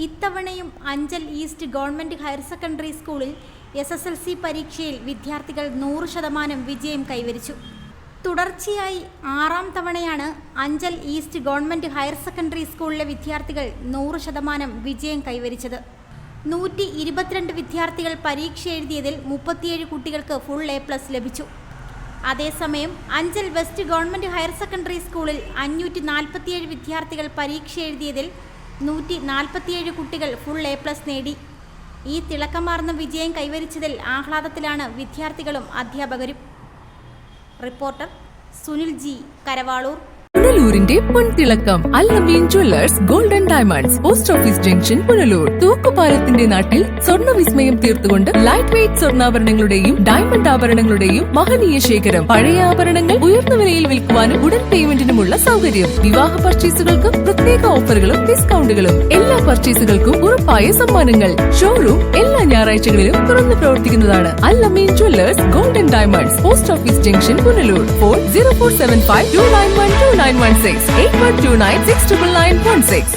ഇത്തവണയും Anchal east government higher secondary സ്കൂളിൽ SSLC പരീക്ഷയിൽ വിദ്യാർത്ഥികൾ 100% വിജയം കൈവരിച്ചു. തുടർച്ചയായി 6ാം തവണയാണ് Anchal east government higher secondary സ്കൂളിലെ വിദ്യാർത്ഥികൾ 100% വിജയം കൈവരിച്ചത്. 122 വിദ്യാർത്ഥികൾ പരീക്ഷ എഴുതിയതിൽ 37 കുട്ടികൾക്ക് ഫുൾ A+ ലഭിച്ചു. അതേസമയം Anchal west government higher secondary സ്കൂളിൽ 547 വിദ്യാർത്ഥികൾ പരീക്ഷ എഴുതിയതിൽ 147 കുട്ടികൾ ഫുൾ A+ നേടി. ഈ തിളക്കമാർന്ന വിജയം കൈവരിച്ചതിൽ ആഹ്ലാദത്തിലാണ് വിദ്യാർത്ഥികളും അധ്യാപകരും. Reporter Sunil G, Karavaloor. പുനലൂരിന്റെ പൊൻതിളക്കം Al-Ameen jewellers golden diamonds, post office junction, Punalur. തൂക്കുപാലത്തിന്റെ നാട്ടിൽ സ്വർണ്ണ വിസ്മയം തീർത്തുകൊണ്ട് ലൈറ്റ് വെയ്റ്റ് സ്വർണ്ണാഭരണങ്ങളുടെയും ഡയമണ്ട് ആഭരണങ്ങളുടെയും മഹനീയ ശേഖരം. പഴയ ആഭരണങ്ങൾ ഉയർന്ന വിലയിൽ വിൽക്കുവാനും ഉടൻ പേയ്മെന്റിനുമുള്ള സൗകര്യം. വിവാഹ പർച്ചേസുകൾക്ക് പ്രത്യേക ഓഫറുകളും ഡിസ്കൗണ്ടുകളും. എല്ലാ പർച്ചേസുകൾക്കും ഉറപ്പായ സമ്മാനങ്ങൾ. ഷോറൂം എല്ലാ ഞായറാഴ്ചകളിലും തുറന്നു പ്രവർത്തിക്കുന്നതാണ്. Al-Ameen jewellers golden diamonds, post office junction, Punalur. Phone 0475 291 2916 8129 69916.